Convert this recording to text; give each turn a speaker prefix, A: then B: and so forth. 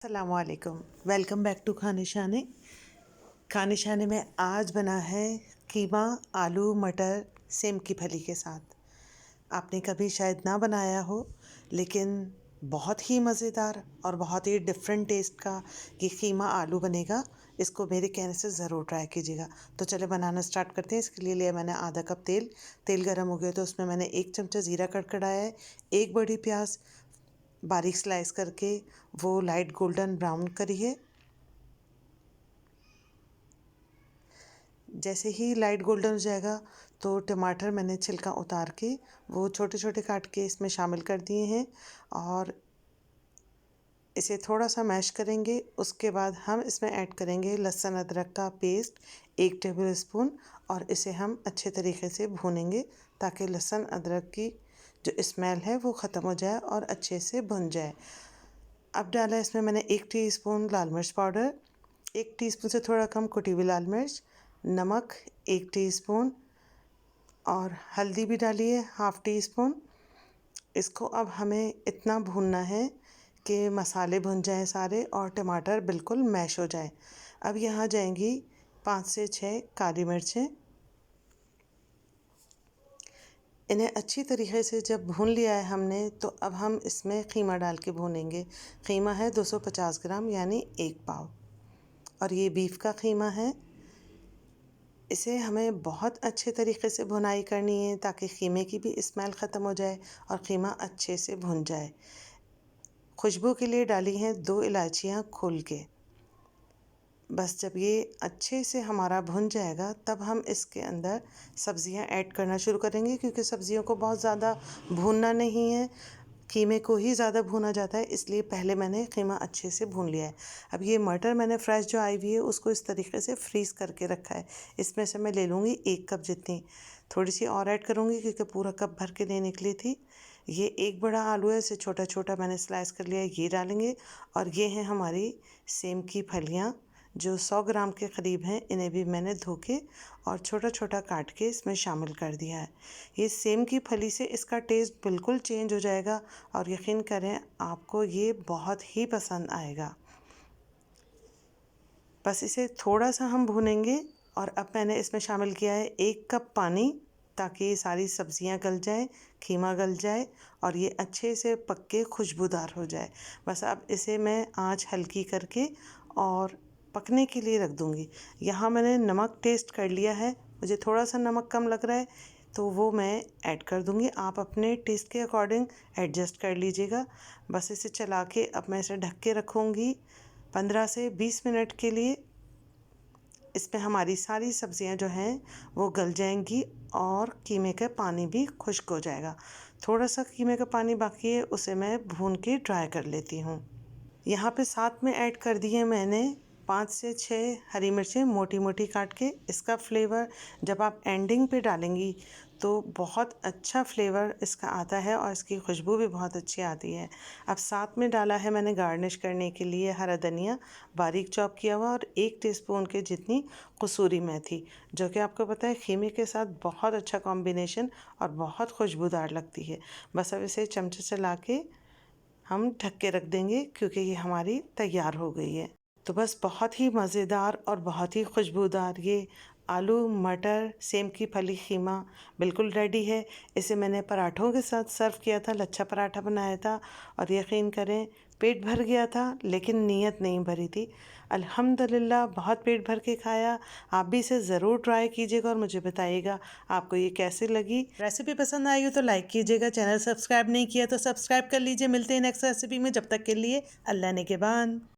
A: अस्सलामुअलैकुम। Welcome back to खाने शाने में आज बना है कीमा आलू मटर सेम की फली के साथ। आपने कभी शायद ना बनाया हो, लेकिन बहुत ही मज़ेदार और बहुत ही डिफरेंट टेस्ट का ये कीमा आलू बनेगा। इसको मेरे कहने से ज़रूर ट्राई कीजिएगा। तो चले बनाना स्टार्ट करते हैं। इसके लिए लिया मैंने आधा कप तेल गर्म हो गया तो उसमें मैंने 1 चमचा ज़ीरा कड़कड़ाया है, 1 बड़ी प्याज बारीक स्लाइस करके वो लाइट गोल्डन ब्राउन करी है। जैसे ही लाइट गोल्डन हो जाएगा तो टमाटर मैंने छिलका उतार के वो छोटे छोटे काट के इसमें शामिल कर दिए हैं और इसे थोड़ा सा मैश करेंगे। उसके बाद हम इसमें ऐड करेंगे लहसुन अदरक का पेस्ट 1 टेबल स्पून और इसे हम अच्छे तरीके से भूनेंगे ताकि लहसुन अदरक की जो स्मेल है वो ख़त्म हो जाए और अच्छे से भुन जाए। अब डाला इसमें मैंने 1 टीस्पून लाल मिर्च पाउडर, 1 टीस्पून से थोड़ा कम कुटी हुई लाल मिर्च, नमक 1 टीस्पून और हल्दी भी डाली है ½ टीस्पून। इसको अब हमें इतना भूनना है कि मसाले भुन जाएं सारे और टमाटर बिल्कुल मैश हो जाए। अब यहाँ जाएंगी 5 से 6 काली मिर्चें। इन्हें अच्छी तरीके से जब भून लिया है हमने तो अब हम इसमें कीमा डाल के भूनेंगे। कीमा है 250 ग्राम यानी 1 पाव और ये बीफ का कीमा है। इसे हमें बहुत अच्छे तरीके से भुनाई करनी है ताकि कीमे की भी स्मेल ख़त्म हो जाए और कीमा अच्छे से भुन जाए। खुशबू के लिए डाली हैं 2 इलायचियाँ खोल के। बस जब ये अच्छे से हमारा भुन जाएगा तब हम इसके अंदर सब्ज़ियाँ ऐड करना शुरू करेंगे, क्योंकि सब्ज़ियों को बहुत ज़्यादा भूनना नहीं है, कीमे को ही ज़्यादा भुना जाता है, इसलिए पहले मैंने कीमा अच्छे से भून लिया है। अब ये मटर मैंने फ्रेश जो आई हुई है उसको इस तरीके से फ्रीज़ करके रखा है। इसमें से मैं ले लूँगी 1 कप जितनी, थोड़ी सी और ऐड करूँगी क्योंकि पूरा कप भर के नहीं निकली थी। ये 1 बड़ा आलू है, इसे छोटा छोटा मैंने स्लाइस कर लिया है, ये डालेंगे। और ये हैं हमारी सेम की फलियाँ जो 100 ग्राम के करीब हैं। इन्हें भी मैंने धो के और छोटा छोटा काट के इसमें शामिल कर दिया है। ये सेम की फली से इसका टेस्ट बिल्कुल चेंज हो जाएगा और यकीन करें आपको ये बहुत ही पसंद आएगा। बस इसे थोड़ा सा हम भूनेंगे और अब मैंने इसमें शामिल किया है 1 कप पानी ताकि ये सारी सब्जियां गल जाए, कीमा गल जाए और ये अच्छे से पक के खुशबूदार हो जाए। बस अब इसे मैं आंच हल्की करके और पकने के लिए रख दूँगी। यहाँ मैंने नमक टेस्ट कर लिया है, मुझे थोड़ा सा नमक कम लग रहा है तो वो मैं ऐड कर दूँगी। आप अपने टेस्ट के अकॉर्डिंग एडजस्ट कर लीजिएगा। बस इसे चला के अब मैं इसे ढक के रखूँगी 15 से 20 मिनट के लिए। इसमें हमारी सारी सब्जियां जो हैं वो गल जाएंगी और कीमे का पानी भी खुश्क हो जाएगा। थोड़ा सा कीमे का पानी बाकी है, उसे मैं भून के ड्राई कर लेती हूँ। यहाँ पे साथ में ऐड कर दी है मैंने 5 से 6 हरी मिर्चें मोटी मोटी काट के। इसका फ्लेवर जब आप एंडिंग पे डालेंगी तो बहुत अच्छा फ्लेवर इसका आता है और इसकी खुशबू भी बहुत अच्छी आती है। अब साथ में डाला है मैंने गार्निश करने के लिए हरा धनिया बारीक चॉप किया हुआ और 1 टीस्पून के जितनी कसूरी मेथी, जो कि आपको पता है खीमे के साथ बहुत अच्छा कॉम्बिनेशन और बहुत खुशबूदार लगती है। बस अब इसे चमचे चला के हम ढक के रख देंगे क्योंकि ये हमारी तैयार हो गई है। तो बस बहुत ही मज़ेदार और बहुत ही खुशबूदार ये आलू मटर सेम की फली कीमा बिल्कुल रेडी है। इसे मैंने पराठों के साथ सर्व किया था, लच्छा पराठा बनाया था और यकीन करें पेट भर गया था, लेकिन नीयत नहीं भरी थी। अल्हम्दुलिल्लाह बहुत पेट भर के खाया। आप भी इसे ज़रूर ट्राई कीजिएगा और मुझे बताइएगा आपको ये कैसी लगी। रेसिपी पसंद आई हो तो लाइक कीजिएगा, चैनल सब्सक्राइब नहीं किया तो सब्सक्राइब कर लीजिए। मिलते हैं नेक्स्ट रेसिपी में, जब तक के लिए अल्लाह ने के बाद।